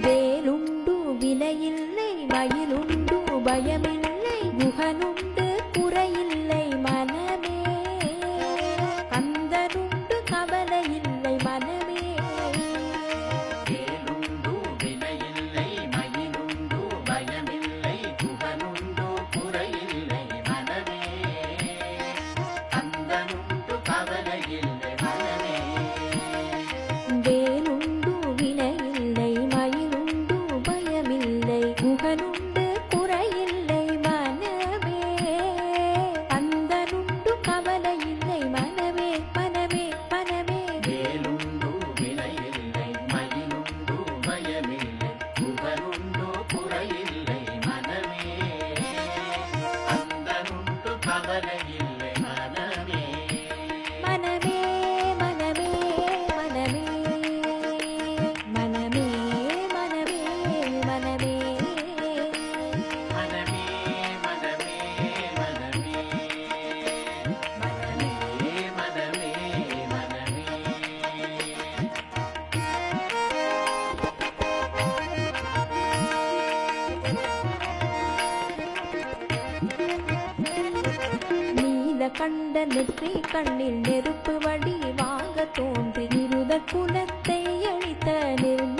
வேலுண்டு வினையில்லை மயிலுண்டு பயமில்லை குகனுண்டு குறையில்லை மனமே கந்தனுண்டு கவலையில்லை மனமே வேலுண்டு வினையில்லை மயிலுண்டு பயமில்லை குகனுண்டு குறையில்லை மனமே கந்தனுண்டு கவலையில்லை மனமே வேலுண்டு வினையில்லை மயிலுண்டு பயமில்லை குகனுண்டு குறையில்லை மனமே கந்தனுண்டு கவலையில்லை மனமே மனமே மனமே வேலுண்டு வினையில்லை மயிலுண்டு பயமில்லை குகனுண்டு குறையில்லை மனமே கந்தனுண்டு கவலையில்லை மனமே மனமே மனமே மனமே மனமே மனமே மனமே மனமே மனமே மனமே மனமே மனமே நீல கண்ட நெற்றி கண்ணில் நெருப்பு வடி வாங்க தோன்றி இருத குலத்தை அழித்த நிர்ம